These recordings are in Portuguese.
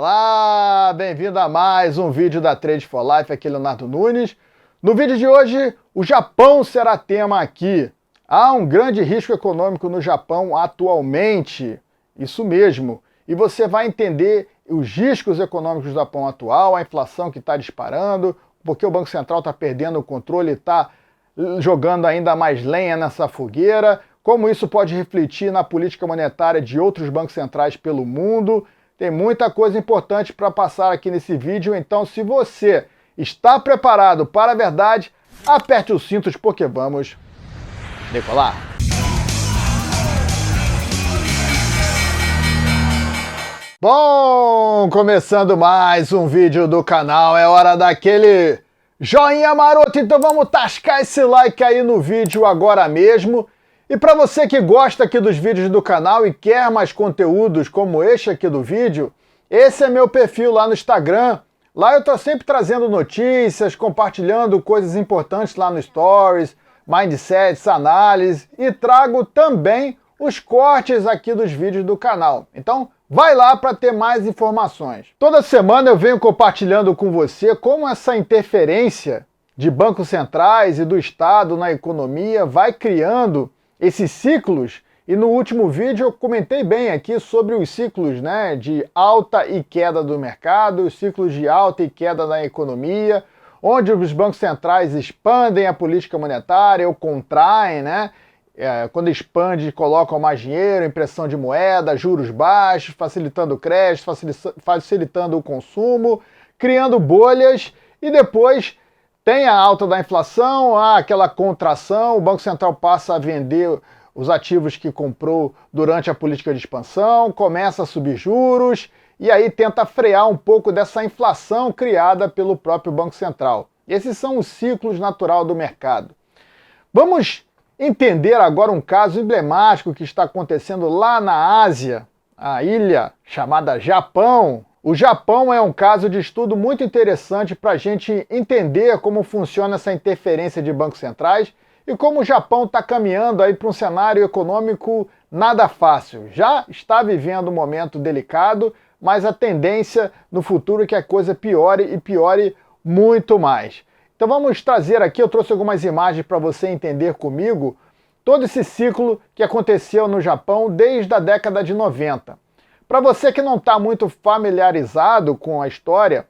Olá, bem-vindo a mais um vídeo da Trade for Life, aqui é Leonardo Nunes. No vídeo de hoje, o Japão será tema aqui. Há um grande risco econômico no Japão atualmente, isso mesmo. E você vai entender os riscos econômicos do Japão atual, a inflação que está disparando, porque o Banco Central está perdendo o controle e está jogando ainda mais lenha nessa fogueira, como isso pode refletir na política monetária de outros bancos centrais pelo mundo. Tem muita coisa importante para passar aqui nesse vídeo, então se você está preparado para a verdade, aperte os cintos porque vamos decolar. Bom, começando mais um vídeo do canal, é hora daquele joinha maroto, então vamos tascar esse like aí no vídeo agora mesmo. E para você que gosta aqui dos vídeos do canal e quer mais conteúdos como este aqui do vídeo, esse é meu perfil lá no Instagram. Lá eu tô sempre trazendo notícias, compartilhando coisas importantes lá no Stories, mindsets, análise e trago também os cortes aqui dos vídeos do canal. Então vai lá para ter mais informações. Toda semana eu venho compartilhando com você como essa interferência de bancos centrais e do Estado na economia vai criando esses ciclos, e no último vídeo eu comentei bem aqui sobre os ciclos, né, de alta e queda do mercado, os ciclos de alta e queda na economia, onde os bancos centrais expandem a política monetária ou contraem, né? Quando expande, colocam mais dinheiro, impressão de moeda, juros baixos, facilitando o crédito, facilitando o consumo, criando bolhas, e depois tem a alta da inflação, há aquela contração, o Banco Central passa a vender os ativos que comprou durante a política de expansão, começa a subir juros e aí tenta frear um pouco dessa inflação criada pelo próprio Banco Central. Esses são os ciclos naturais do mercado. Vamos entender agora um caso emblemático que está acontecendo lá na Ásia, a ilha chamada Japão. O Japão é um caso de estudo muito interessante para a gente entender como funciona essa interferência de bancos centrais e como o Japão está caminhando aí para um cenário econômico nada fácil. Já está vivendo um momento delicado, mas a tendência no futuro é que a coisa piore e piore muito mais. Então vamos trazer aqui, eu trouxe algumas imagens para você entender comigo todo esse ciclo que aconteceu no Japão desde a década de 90. Para você que não está muito familiarizado com a história,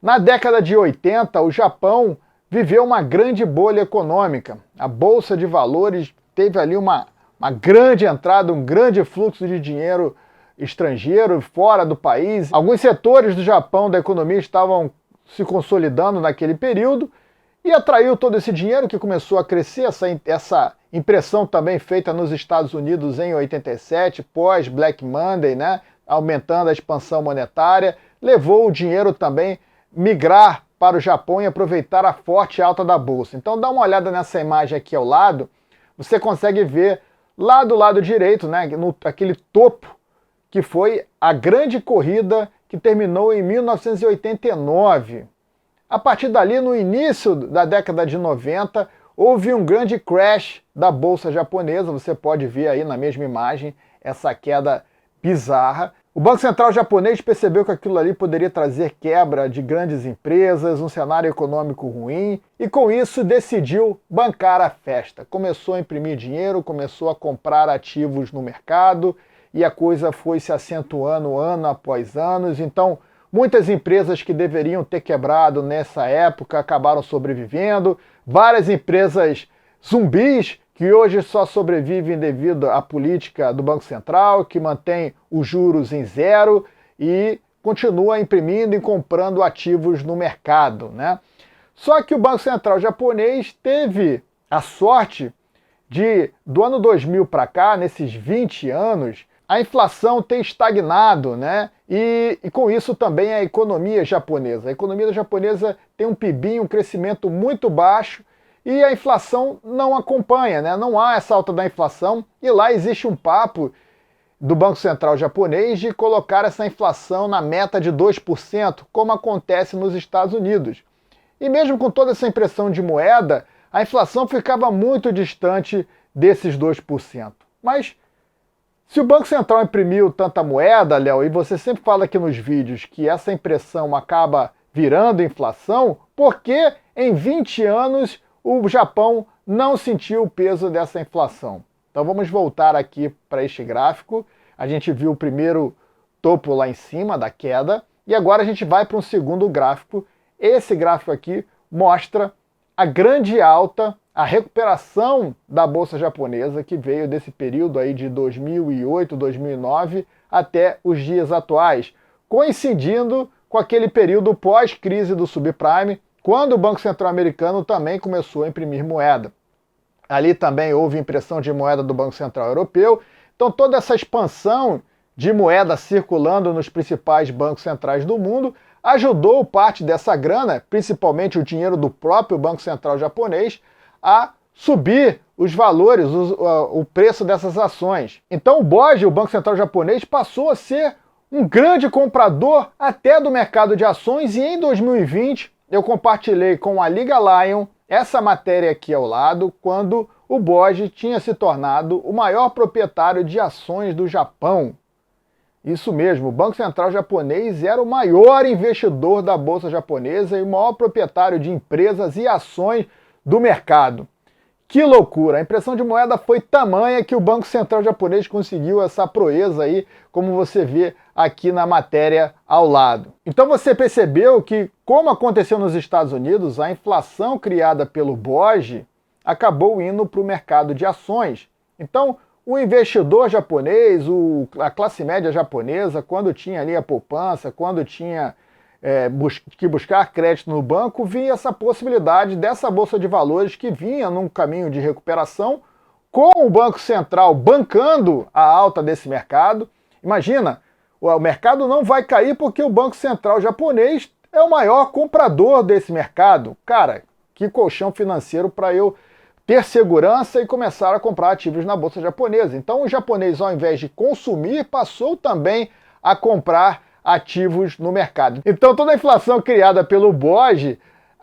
na década de 80 o Japão viveu uma grande bolha econômica. A Bolsa de Valores teve ali uma grande entrada, um grande fluxo de dinheiro estrangeiro fora do país. Alguns setores do Japão, da economia, estavam se consolidando naquele período e atraiu todo esse dinheiro que começou a crescer, essa impressão também feita nos Estados Unidos em 87, pós Black Monday, né? Aumentando a expansão monetária, levou o dinheiro também migrar para o Japão e aproveitar a forte alta da bolsa. Então dá uma olhada nessa imagem aqui ao lado, você consegue ver lá do lado direito, né, aquele topo que foi a grande corrida que terminou em 1989. A partir dali, no início da década de 90, houve um grande crash da bolsa japonesa, você pode ver aí na mesma imagem essa queda bizarra. O Banco Central japonês percebeu que aquilo ali poderia trazer quebra de grandes empresas, um cenário econômico ruim, e com isso decidiu bancar a festa. Começou a imprimir dinheiro, começou a comprar ativos no mercado, e a coisa foi se acentuando ano após ano. Então, muitas empresas que deveriam ter quebrado nessa época acabaram sobrevivendo, várias empresas zumbis que hoje só sobrevivem devido à política do Banco Central, que mantém os juros em zero e continua imprimindo e comprando ativos no mercado, né? Só que o Banco Central japonês teve a sorte de, do ano 2000 para cá, nesses 20 anos, a inflação ter estagnado, né? E com isso também a economia japonesa. A economia japonesa tem um PIB, um crescimento muito baixo, e a inflação não acompanha, né? Não há essa alta da inflação, e lá existe um papo do Banco Central japonês de colocar essa inflação na meta de 2%, como acontece nos Estados Unidos. E mesmo com toda essa impressão de moeda, a inflação ficava muito distante desses 2%. Mas Se o Banco Central imprimiu tanta moeda, Léo, e você sempre fala aqui nos vídeos que essa impressão acaba virando inflação, por que em 20 anos o Japão não sentiu o peso dessa inflação? Então vamos voltar aqui para este gráfico. A gente viu o primeiro topo lá em cima da queda e agora a gente vai para um segundo gráfico. Esse gráfico aqui mostra a grande alta, a recuperação da bolsa japonesa que veio desse período aí de 2008, 2009 até os dias atuais, coincidindo com aquele período pós-crise do subprime, quando o Banco Central americano também começou a imprimir moeda. Ali também houve impressão de moeda do Banco Central Europeu. Então toda essa expansão de moeda circulando nos principais bancos centrais do mundo ajudou parte dessa grana, principalmente o dinheiro do próprio Banco Central japonês, a subir os valores, o preço dessas ações. Então o BOJ, o Banco Central japonês, passou a ser um grande comprador até do mercado de ações e em 2020 eu compartilhei com a Liga Lion essa matéria aqui ao lado, quando o BOJ tinha se tornado o maior proprietário de ações do Japão. Isso mesmo, o Banco Central japonês era o maior investidor da bolsa japonesa e o maior proprietário de empresas e ações do mercado. Que loucura! A impressão de moeda foi tamanha que o Banco Central japonês conseguiu essa proeza aí, como você vê aqui na matéria ao lado. Então você percebeu que, como aconteceu nos Estados Unidos, a inflação criada pelo BOJ acabou indo para o mercado de ações. Então, o investidor japonês, a classe média japonesa, quando tinha ali a poupança, quando tinha que buscar crédito no banco, via essa possibilidade dessa bolsa de valores que vinha num caminho de recuperação, com o Banco Central bancando a alta desse mercado. Imagina, o mercado não vai cair porque o Banco Central japonês é o maior comprador desse mercado. Cara, que colchão financeiro para eu ter segurança e começar a comprar ativos na bolsa japonesa. Então o japonês, ao invés de consumir, passou também a comprar ativos no mercado. Então toda a inflação criada pelo BOJ,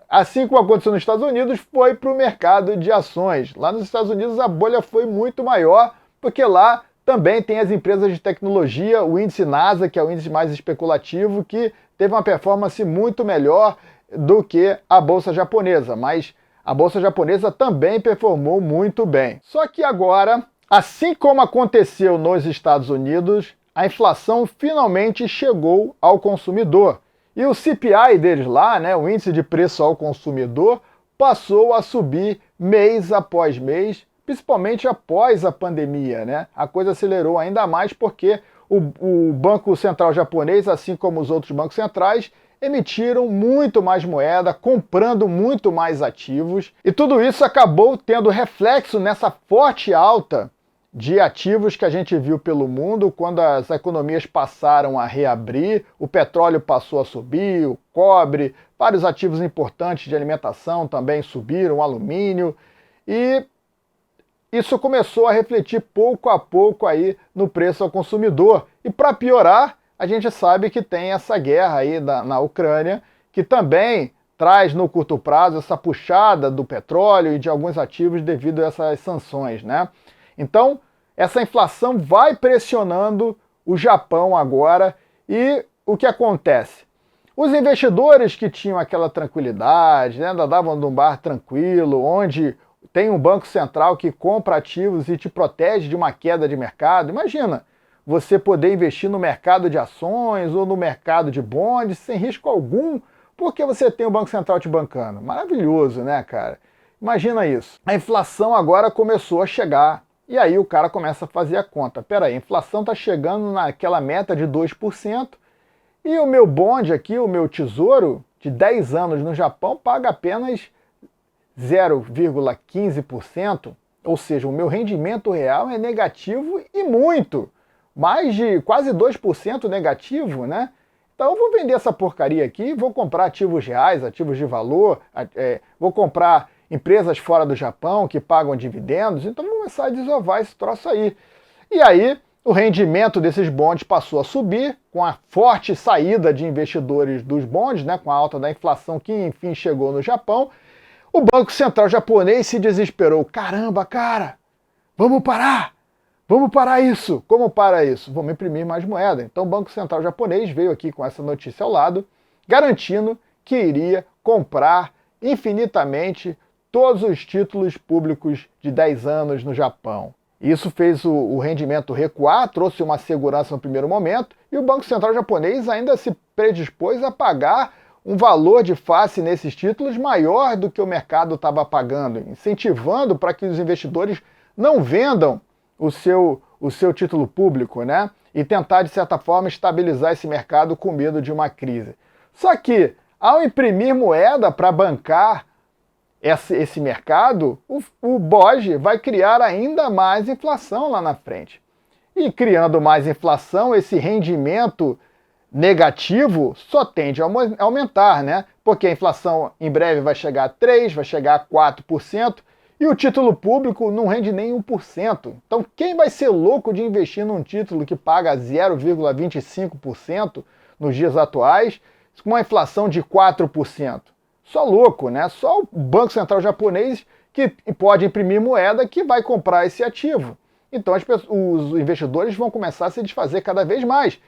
assim como aconteceu nos Estados Unidos, foi para o mercado de ações. Lá nos Estados Unidos a bolha foi muito maior, porque lá também tem as empresas de tecnologia, o índice NASA, que é o índice mais especulativo, que teve uma performance muito melhor do que a bolsa japonesa, mas a bolsa japonesa também performou muito bem. Só que agora, assim como aconteceu nos Estados Unidos, a inflação finalmente chegou ao consumidor. E o CPI deles lá, né, o índice de preço ao consumidor, passou a subir mês após mês, principalmente após a pandemia, né? A coisa acelerou ainda mais porque o Banco Central japonês, assim como os outros bancos centrais, emitiram muito mais moeda, comprando muito mais ativos, e tudo isso acabou tendo reflexo nessa forte alta de ativos que a gente viu pelo mundo quando as economias passaram a reabrir, o petróleo passou a subir, o cobre, vários ativos importantes de alimentação também subiram, o alumínio, e isso começou a refletir pouco a pouco aí no preço ao consumidor. E para piorar, a gente sabe que tem essa guerra aí na Ucrânia, que também traz no curto prazo essa puxada do petróleo e de alguns ativos devido a essas sanções, né? Então, essa inflação vai pressionando o Japão agora e o que acontece? Os investidores que tinham aquela tranquilidade, né, andavam num bar tranquilo, onde tem um banco central que compra ativos e te protege de uma queda de mercado. Imagina, você poder investir no mercado de ações ou no mercado de bondes sem risco algum, porque você tem o Banco Central te bancando. Maravilhoso, né, cara? Imagina isso. A inflação agora começou a chegar. E aí o cara começa a fazer a conta. Peraí, a inflação está chegando naquela meta de 2%, e o meu bonde aqui, o meu tesouro de 10 anos no Japão, paga apenas 0,15%, ou seja, o meu rendimento real é negativo e muito. Mais de quase 2% negativo, né? Então eu vou vender essa porcaria aqui, vou comprar ativos reais, ativos de valor, vou comprar empresas fora do Japão que pagam dividendos, então vamos começar a desovar esse troço aí. E aí o rendimento desses bondes passou a subir, com a forte saída de investidores dos bondes, né, com a alta da inflação que enfim chegou no Japão. O Banco Central japonês se desesperou. Caramba, cara, vamos parar! Vamos parar isso! Como para isso? Vamos imprimir mais moeda. Então o Banco Central japonês veio aqui com essa notícia ao lado, garantindo que iria comprar infinitamente todos os títulos públicos de 10 anos no Japão. Isso fez o rendimento recuar, trouxe uma segurança no primeiro momento, e o Banco Central japonês ainda se predispôs a pagar um valor de face nesses títulos maior do que o mercado estava pagando, incentivando para que os investidores não vendam o seu título público, né? E tentar, de certa forma, estabilizar esse mercado com medo de uma crise. Só que, ao imprimir moeda para bancar esse mercado, o BOJ vai criar ainda mais inflação lá na frente. E criando mais inflação, esse rendimento negativo só tende a aumentar, né? Porque a inflação em breve vai chegar a 3%, vai chegar a 4%, e o título público não rende nem 1%. Então quem vai ser louco de investir num título que paga 0,25% nos dias atuais, com uma inflação de 4%? Só louco, né? Só o Banco Central japonês que pode imprimir moeda que vai comprar esse ativo. Então os investidores vão começar a se desfazer cada vez mais.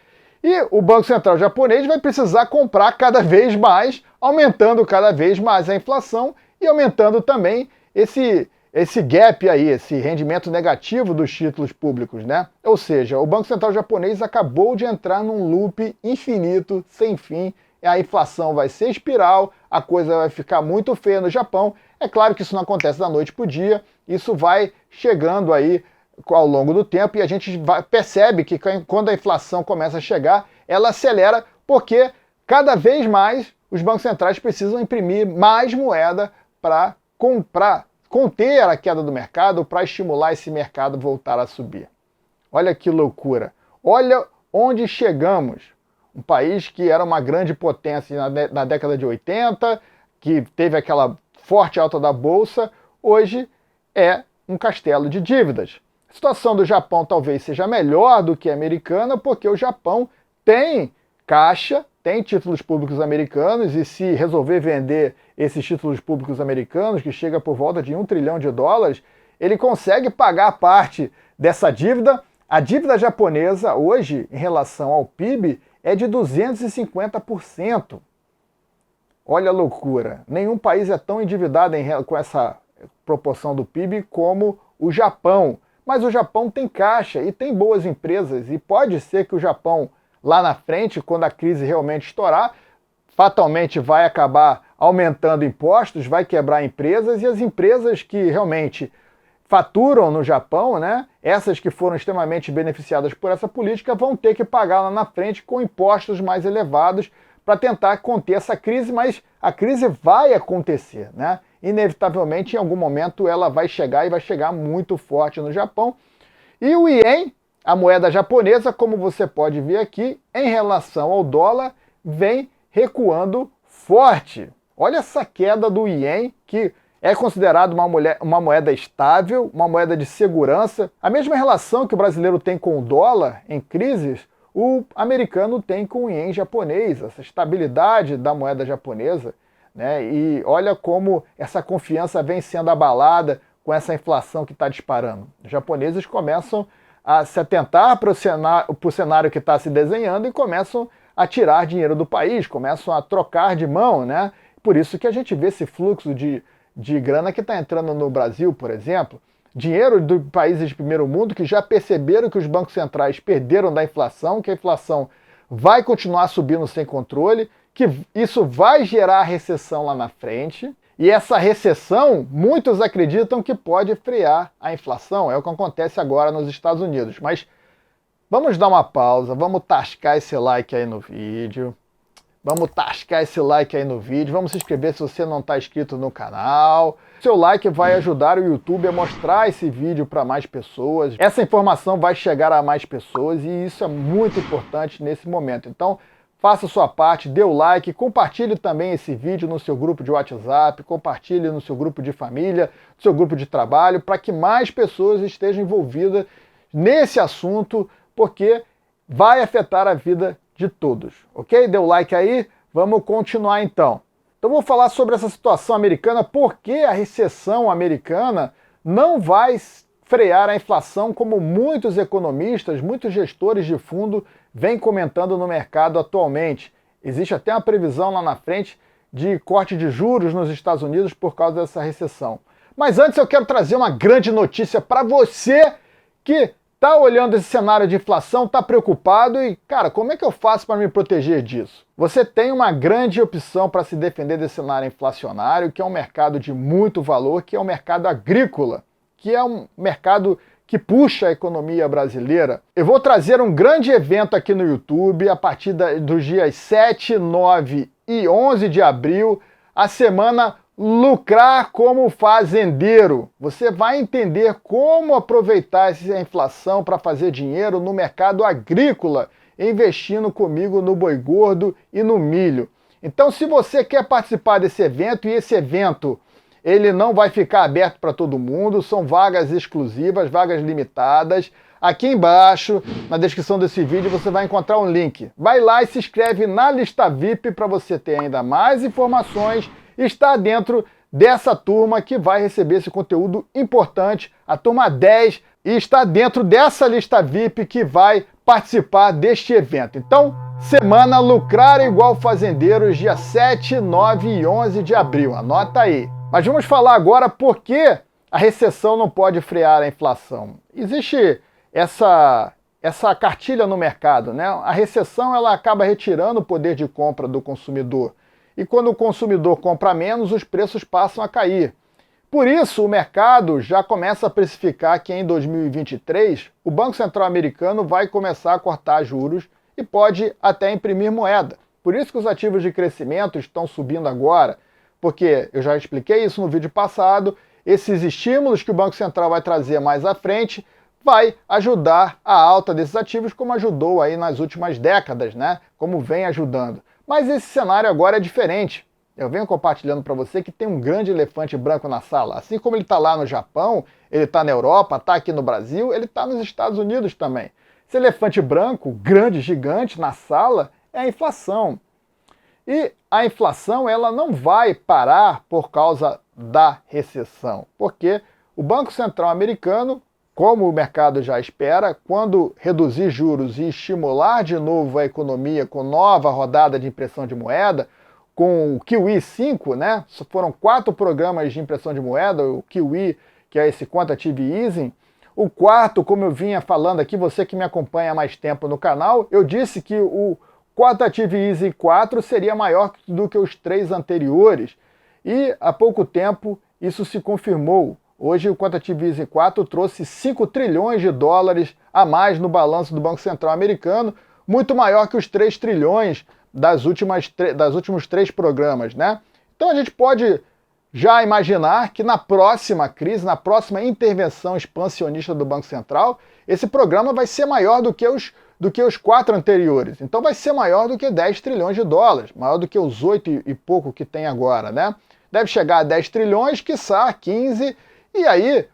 E o Banco Central japonês vai precisar comprar cada vez mais, aumentando cada vez mais a inflação e aumentando também esse gap aí, esse rendimento negativo dos títulos públicos, né? Ou seja, o Banco Central japonês acabou de entrar num loop infinito, sem fim. A inflação vai ser espiral, a coisa vai ficar muito feia no Japão. É claro que isso não acontece da noite para o dia, isso vai chegando aí ao longo do tempo e a gente percebe que quando a inflação começa a chegar, ela acelera porque cada vez mais os bancos centrais precisam imprimir mais moeda para conter a queda do mercado, para estimular esse mercado voltar a subir. Olha que loucura! Olha onde chegamos! Um país que era uma grande potência na década de 80, que teve aquela forte alta da bolsa, hoje é um castelo de dívidas. A situação do Japão talvez seja melhor do que a americana, porque o Japão tem caixa, tem títulos públicos americanos, e se resolver vender esses títulos públicos americanos, que chega por volta de $1 trilhão, ele consegue pagar parte dessa dívida. A dívida japonesa hoje, em relação ao PIB, é de 250%. Olha a loucura. Nenhum país é tão endividado com essa proporção do PIB como o Japão. Mas o Japão tem caixa e tem boas empresas. E pode ser que o Japão, lá na frente, quando a crise realmente estourar, fatalmente vai acabar aumentando impostos, vai quebrar empresas, e as empresas que realmente faturam no Japão, né? Essas que foram extremamente beneficiadas por essa política vão ter que pagar lá na frente com impostos mais elevados para tentar conter essa crise, mas a crise vai acontecer, né? Inevitavelmente, em algum momento, ela vai chegar e vai chegar muito forte no Japão. E o Ien, a moeda japonesa, como você pode ver aqui, em relação ao dólar, vem recuando forte. Olha essa queda do Ien, que é considerado uma moeda estável, uma moeda de segurança. A mesma relação que o brasileiro tem com o dólar em crises, o americano tem com o ien japonês, essa estabilidade da moeda japonesa, né? E olha como essa confiança vem sendo abalada com essa inflação que está disparando. Os japoneses começam a se atentar para o cenário que está se desenhando e começam a tirar dinheiro do país, começam a trocar de mão, né? Por isso que a gente vê esse fluxo de grana que está entrando no Brasil, por exemplo, dinheiro de países de primeiro mundo que já perceberam que os bancos centrais perderam da inflação, que a inflação vai continuar subindo sem controle, que isso vai gerar recessão lá na frente, e essa recessão, muitos acreditam que pode frear a inflação, é o que acontece agora nos Estados Unidos. Mas vamos dar uma pausa, vamos tascar esse like aí no vídeo. Vamos tascar esse like aí no vídeo, vamos se inscrever se você não está inscrito no canal. Seu like vai ajudar o YouTube a mostrar esse vídeo para mais pessoas. Essa informação vai chegar a mais pessoas e isso é muito importante nesse momento. Então, faça a sua parte, dê o like, compartilhe também esse vídeo no seu grupo de WhatsApp, compartilhe no seu grupo de família, no seu grupo de trabalho, para que mais pessoas estejam envolvidas nesse assunto, porque vai afetar a vida de todos, ok? Dê o like aí, vamos continuar então. Então vou falar sobre essa situação americana, porque a recessão americana não vai frear a inflação, como muitos economistas, muitos gestores de fundo vêm comentando no mercado atualmente. Existe até uma previsão lá na frente de corte de juros nos Estados Unidos por causa dessa recessão. Mas antes eu quero trazer uma grande notícia para você que está olhando esse cenário de inflação, está preocupado e, cara, como é que eu faço para me proteger disso? Você tem uma grande opção para se defender desse cenário inflacionário, que é um mercado de muito valor, que é o mercado agrícola, que é um mercado que puxa a economia brasileira. Eu vou trazer um grande evento aqui no YouTube a partir dos dias 7, 9 e 11 de abril, a semana Lucrar como Fazendeiro. Você vai entender como aproveitar essa inflação para fazer dinheiro no mercado agrícola, investindo comigo no boi gordo e no milho. Então, se você quer participar desse evento, e esse evento ele não vai ficar aberto para todo mundo, são vagas exclusivas, vagas limitadas. Aqui embaixo, na descrição desse vídeo, você vai encontrar um link. Vai lá e se inscreve na lista VIP para você ter ainda mais informações e estar dentro dessa turma que vai receber esse conteúdo importante, a turma 10, e está dentro dessa lista VIP que vai participar deste evento. Então, semana Lucrar igual Fazendeiros, dia 7, 9 e 11 de abril. Anota aí. Mas vamos falar agora por que a recessão não pode frear a inflação. Existe essa cartilha no mercado, né? A recessão ela acaba retirando o poder de compra do consumidor. E quando o consumidor compra menos, os preços passam a cair. Por isso, o mercado já começa a precificar que em 2023 o Banco Central americano vai começar a cortar juros e pode até imprimir moeda. Por isso que os ativos de crescimento estão subindo agora, porque eu já expliquei isso no vídeo passado, esses estímulos que o Banco Central vai trazer mais à frente vai ajudar a alta desses ativos, como ajudou aí nas últimas décadas, né? Como vem ajudando. Mas esse cenário agora é diferente. Eu venho compartilhando para você que tem um grande elefante branco na sala. Assim como ele está lá no Japão, ele está na Europa, está aqui no Brasil, ele está nos Estados Unidos também. Esse elefante branco, grande, gigante, na sala, é a inflação. E a inflação ela não vai parar por causa da recessão, porque o Banco Central americano, como o mercado já espera, quando reduzir juros e estimular de novo a economia com nova rodada de impressão de moeda, com o QE 5, né? Foram 4 programas de impressão de moeda, o QE, que é esse Quantitative Easing. O quarto, como eu vinha falando aqui, você que me acompanha há mais tempo no canal, eu disse que o Quantitative Easing 4 seria maior do que os 3 anteriores. E há pouco tempo isso se confirmou. Hoje o Quantitative Easing 4 trouxe 5 trilhões de dólares a mais no balanço do Banco Central americano, muito maior que os 3 trilhões dos últimos 3 programas, né? Então a gente pode já imaginar que na próxima crise, na próxima intervenção expansionista do Banco Central, esse programa vai ser maior do que os 4 anteriores. Então vai ser maior do que 10 trilhões de dólares, maior do que os 8 e pouco que tem agora, né? Deve chegar a 10 trilhões, quiçá 15, e aí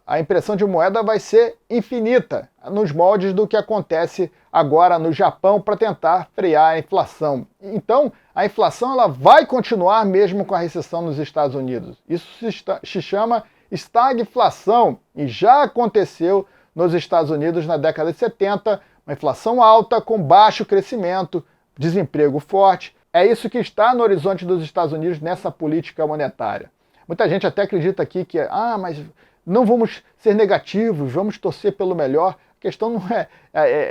a impressão de moeda vai ser infinita, nos moldes do que acontece agora no Japão para tentar frear a inflação. Então, a inflação ela vai continuar mesmo com a recessão nos Estados Unidos. Isso se chama estagflação e já aconteceu nos Estados Unidos na década de 70, uma inflação alta com baixo crescimento, desemprego forte. É isso que está no horizonte dos Estados Unidos nessa política monetária. Muita gente até acredita aqui que, mas não vamos ser negativos, vamos torcer pelo melhor. A questão não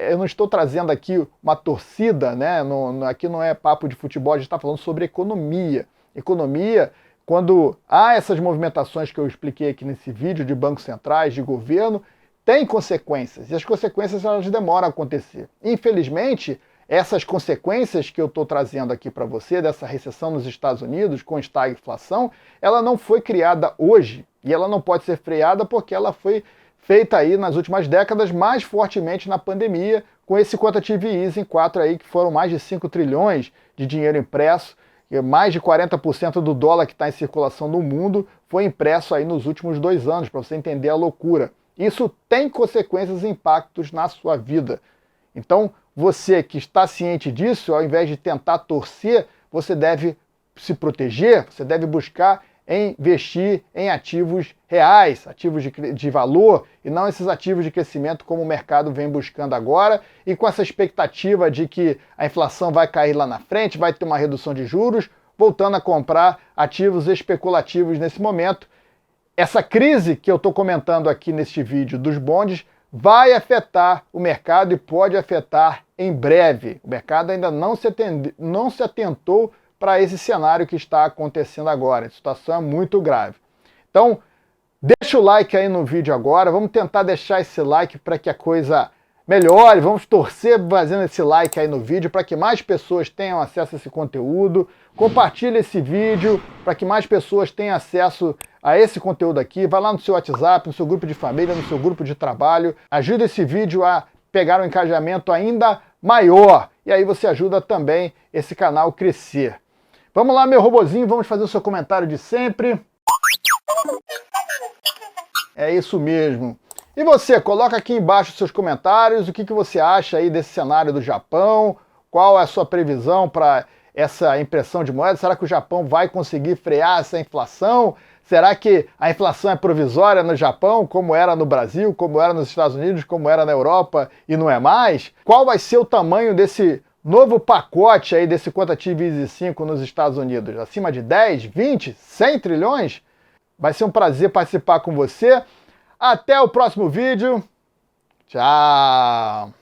eu não estou trazendo aqui uma torcida, né? Aqui não é papo de futebol, a gente está falando sobre economia. Economia, quando há essas movimentações que eu expliquei aqui nesse vídeo de bancos centrais, de governo, tem consequências, e as consequências elas demoram a acontecer. Infelizmente, essas consequências que eu estou trazendo aqui para você, dessa recessão nos Estados Unidos com estagflação, ela não foi criada hoje e ela não pode ser freada porque ela foi feita aí nas últimas décadas mais fortemente na pandemia, com esse Quantitative Easing 4 aí, que foram mais de 5 trilhões de dinheiro impresso, e mais de 40% do dólar que está em circulação no mundo foi impresso aí nos últimos 2 anos, para você entender a loucura. Isso tem consequências e impactos na sua vida. Então, você que está ciente disso, ao invés de tentar torcer, você deve se proteger, você deve buscar em investir em ativos reais, ativos de valor, e não esses ativos de crescimento como o mercado vem buscando agora, e com essa expectativa de que a inflação vai cair lá na frente, vai ter uma redução de juros, voltando a comprar ativos especulativos nesse momento. Essa crise que eu estou comentando aqui neste vídeo dos bondes vai afetar o mercado e pode afetar em breve. O mercado ainda não se atentou para esse cenário que está acontecendo agora. A situação é muito grave. Então, deixa o like aí no vídeo agora. Vamos tentar deixar esse like para que a coisa melhore. Vamos torcer fazendo esse like aí no vídeo para que mais pessoas tenham acesso a esse conteúdo. Compartilhe esse vídeo para que mais pessoas tenham acesso a esse conteúdo aqui. Vai lá no seu WhatsApp, no seu grupo de família, no seu grupo de trabalho. Ajuda esse vídeo a pegar um engajamento ainda maior. E aí você ajuda também esse canal a crescer. Vamos lá, meu robozinho, vamos fazer o seu comentário de sempre. É isso mesmo. E você, coloca aqui embaixo os seus comentários, o que você acha aí desse cenário do Japão, qual é a sua previsão para essa impressão de moeda? Será que o Japão vai conseguir frear essa inflação? Será que a inflação é provisória no Japão, como era no Brasil, como era nos Estados Unidos, como era na Europa e não é mais? Qual vai ser o tamanho desse novo pacote aí desse Quantitative Easy 5 nos Estados Unidos? Acima de 10, 20, 100 trilhões? Vai ser um prazer participar com você. Até o próximo vídeo. Tchau!